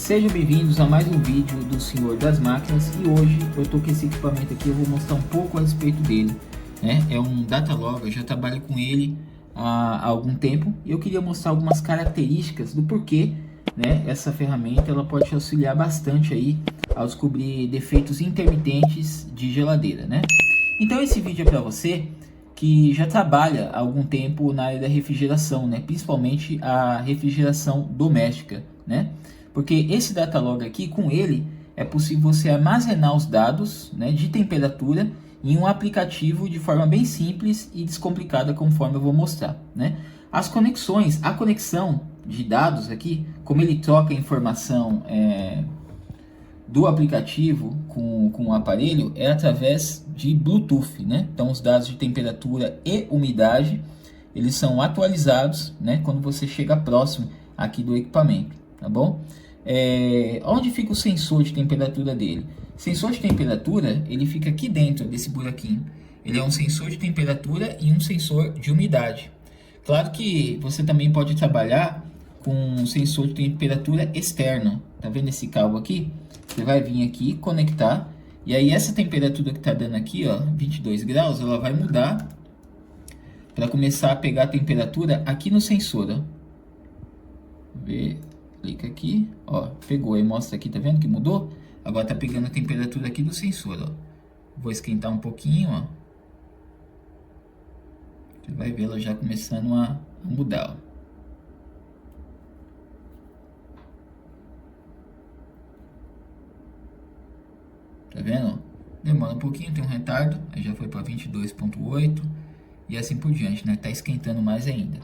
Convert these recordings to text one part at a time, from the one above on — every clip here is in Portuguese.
Sejam bem-vindos a mais um vídeo do Senhor das Máquinas e hoje eu estou com esse equipamento aqui, eu vou mostrar um pouco a respeito dele, né? É um Datalog, eu já trabalho com ele há algum tempo e eu queria mostrar algumas características do porquê, né, essa ferramenta ela pode te auxiliar bastante aí ao descobrir defeitos intermitentes de geladeira, né? Então esse vídeo é para você que já trabalha há algum tempo na área da refrigeração, né? Principalmente a refrigeração doméstica, né? Porque esse Datalog aqui, com ele, é possível você armazenar os dados, né, de temperatura em um aplicativo de forma bem simples e descomplicada, conforme eu vou mostrar, né? As conexões, a conexão de dados aqui, como ele troca a informação do aplicativo com o aparelho, é através de Bluetooth, né? Então os dados de temperatura e umidade, eles são atualizados, né, quando você chega próximo aqui do equipamento, tá bom? Onde fica o sensor de temperatura dele? O sensor de temperatura, ele fica aqui dentro desse buraquinho. Ele é um sensor de temperatura e um sensor de umidade. Claro que você também pode trabalhar com um sensor de temperatura externo. Tá vendo esse cabo aqui? Você vai vir aqui, conectar, e aí essa temperatura que tá dando aqui, ó, 22 graus, ela vai mudar para começar a pegar a temperatura aqui no sensor, ó. Clica aqui, ó, pegou, aí mostra aqui, tá vendo que mudou? Agora tá pegando a temperatura aqui do sensor, ó. Vou esquentar um pouquinho, ó. Você vai ver ela já começando a mudar, ó. Tá vendo? Demora um pouquinho, tem um retardo, aí já foi para 22,8 e assim por diante, né? Tá esquentando mais ainda.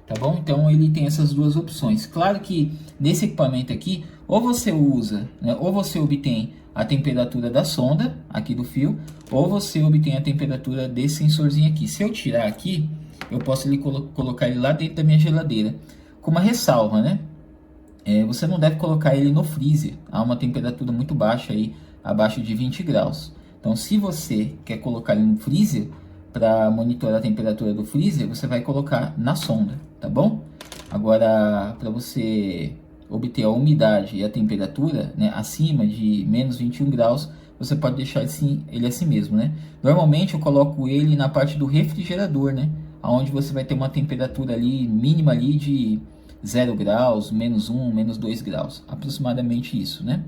Tá bom? Então ele tem essas duas opções. Claro que nesse equipamento aqui, ou você usa, né, ou você obtém a temperatura da sonda aqui do fio, ou você obtém a temperatura desse sensorzinho aqui. Se eu tirar aqui, eu posso colocar ele lá dentro da minha geladeira. Com uma ressalva, né? Você não deve colocar ele no freezer a uma temperatura muito baixa aí, abaixo de 20 graus. Então, se você quer colocar ele no freezer, para monitorar a temperatura do freezer, você vai colocar na sonda, tá bom? Agora, para você obter a umidade e a temperatura, né, acima de menos 21 graus, você pode deixar ele assim mesmo, né? Normalmente eu coloco ele na parte do refrigerador, né? Onde você vai ter uma temperatura ali mínima ali de 0 graus, menos 1, menos 2 graus, aproximadamente isso, né?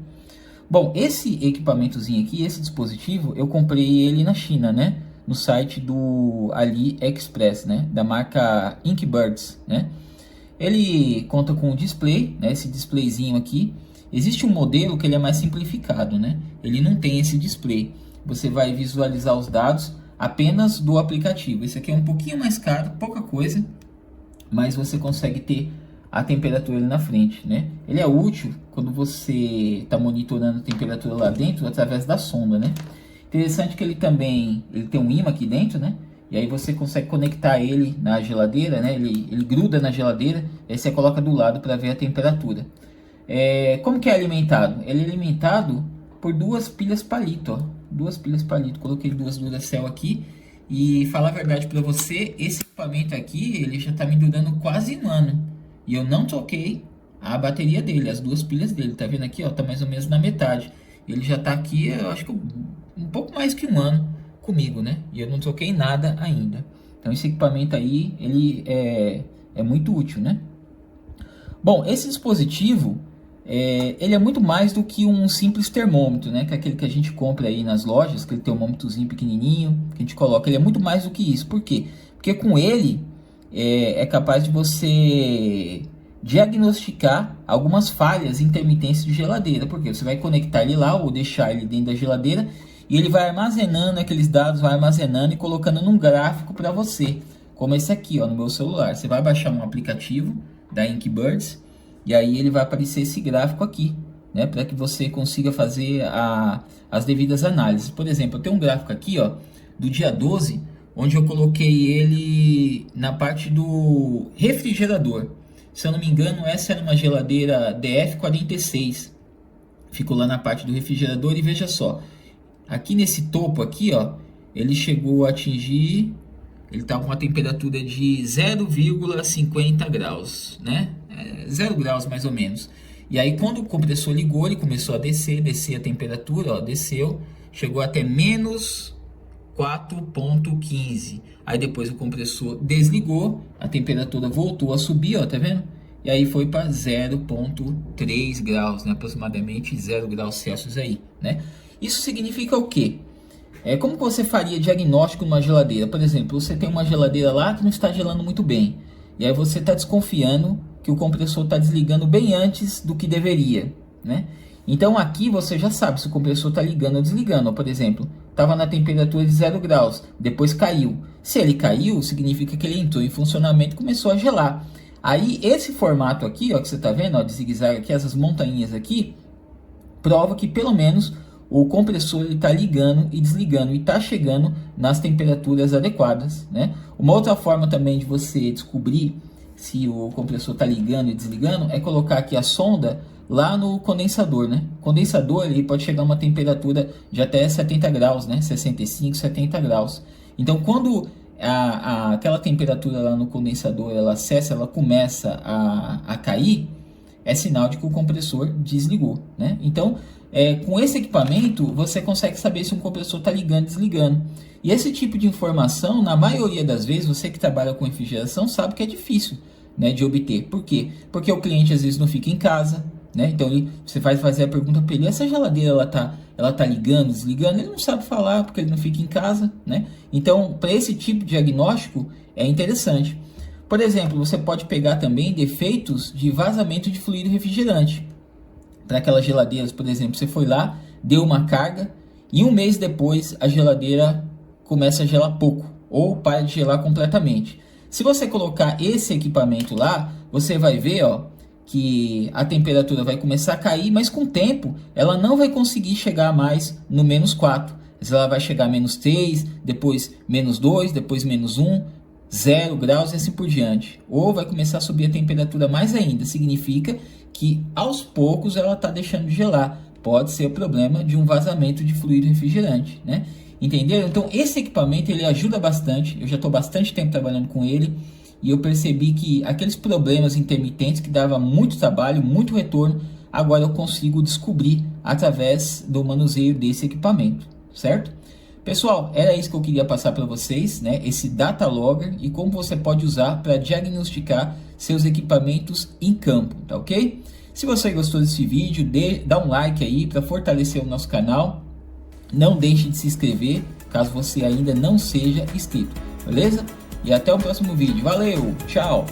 Bom, esse equipamentozinho aqui, esse dispositivo, eu comprei ele na China, né? No site do AliExpress, né? Da marca Inkbirds, né? Ele conta com um display, né? Esse displayzinho aqui. Existe um modelo que ele é mais simplificado, né? Ele não tem esse display. Você vai visualizar os dados apenas do aplicativo. Esse aqui é um pouquinho mais caro, pouca coisa, mas você consegue ter a temperatura ali na frente, né? Ele é útil quando você está monitorando a temperatura lá dentro através da sonda, né? Interessante que ele tem um ímã aqui dentro, né? E aí você consegue conectar ele na geladeira, né? Ele gruda na geladeira, aí você coloca do lado para ver a temperatura. Como que é alimentado? Ele é alimentado por duas pilhas palito, ó. Duas pilhas palito. Coloquei duas Duracell aqui. E falar a verdade para você, esse equipamento aqui, ele já está me durando quase um ano. E eu não troquei a bateria dele, as duas pilhas dele. Tá vendo aqui, ó? Tá mais ou menos na metade. Ele já tá aqui, eu acho que um pouco mais que um ano comigo, né? E eu não troquei nada ainda. Então esse equipamento aí, ele é muito útil, né? Bom, esse dispositivo, ele é muito mais do que um simples termômetro, né? Que é aquele que a gente compra aí nas lojas, aquele termômetrozinho pequenininho, que a gente coloca. Ele é muito mais do que isso. Por quê? Porque com ele, é capaz de você diagnosticar algumas falhas e intermitências de geladeira, porque você vai conectar ele lá ou deixar ele dentro da geladeira e ele vai armazenando aqueles dados, vai armazenando e colocando num gráfico para você, como esse aqui, ó, no meu celular. Você vai baixar um aplicativo da Inkbirds e aí ele vai aparecer esse gráfico aqui, né, para que você consiga fazer as devidas análises. Por exemplo, eu tenho um gráfico aqui, ó, do dia 12, onde eu coloquei ele na parte do refrigerador. Se eu não me engano, essa era uma geladeira DF46. Ficou lá na parte do refrigerador e veja só. Aqui nesse topo aqui, ó, ele chegou a atingir... Ele está com uma temperatura de 0,50 graus, né? 0 graus mais ou menos. E aí quando o compressor ligou, ele começou a descer a temperatura, ó, desceu, chegou até menos 4,15. Aí depois o compressor desligou, a temperatura voltou a subir, ó, tá vendo? E aí foi para 0,3 graus, né? Aproximadamente 0 graus Celsius aí, né? Isso significa o quê? Como que você faria diagnóstico numa geladeira? Por exemplo, você tem uma geladeira lá que não está gelando muito bem. E aí você está desconfiando que o compressor está desligando bem antes do que deveria, né? Então aqui você já sabe se o compressor está ligando ou desligando. Por exemplo, estava na temperatura de 0 graus, depois caiu. Se ele caiu, significa que ele entrou em funcionamento e começou a gelar. Aí esse formato aqui, ó, que você está vendo, ó, de zigue-zague aqui, essas montanhas aqui, prova que pelo menos o compressor está ligando e desligando e está chegando nas temperaturas adequadas, né? Uma outra forma também de você descobrir se o compressor está ligando e desligando é colocar aqui a sonda lá no condensador, né? O condensador ele pode chegar a uma temperatura de até 70 graus, né? 65, 70 graus. Então, quando aquela temperatura lá no condensador ela cessa, ela começa a cair, é sinal de que o compressor desligou, né? Então, com esse equipamento, você consegue saber se um compressor está ligando e desligando. E esse tipo de informação, na maioria das vezes, você que trabalha com refrigeração sabe que é difícil, né, de obter. Por quê? Porque o cliente às vezes não fica em casa, né? Então você vai fazer a pergunta para ele, essa geladeira ela tá ligando, desligando? Ele não sabe falar porque ele não fica em casa, né? Então, para esse tipo de diagnóstico é interessante. Por exemplo, você pode pegar também defeitos de vazamento de fluido refrigerante. Para aquelas geladeiras, por exemplo, você foi lá, deu uma carga e um mês depois a geladeira começa a gelar pouco ou para de gelar completamente. Se você colocar esse equipamento lá, você vai ver, ó, que a temperatura vai começar a cair, mas com o tempo ela não vai conseguir chegar mais no menos 4. Ela vai chegar a menos 3, depois menos 2, depois menos 1, 0 graus e assim por diante. Ou vai começar a subir a temperatura mais ainda. Significa que aos poucos ela está deixando de gelar. Pode ser o problema de um vazamento de fluido refrigerante, né? Entenderam? Então esse equipamento ele ajuda bastante. Eu já estou bastante tempo trabalhando com ele e eu percebi que aqueles problemas intermitentes que dava muito trabalho, muito retorno, agora eu consigo descobrir através do manuseio desse equipamento, certo? Pessoal, era isso que eu queria passar para vocês, né? Esse Data Logger e como você pode usar para diagnosticar seus equipamentos em campo, tá ok? Se você gostou desse vídeo, dá um like aí para fortalecer o nosso canal. Não deixe de se inscrever, caso você ainda não seja inscrito, beleza? E até o próximo vídeo. Valeu, tchau!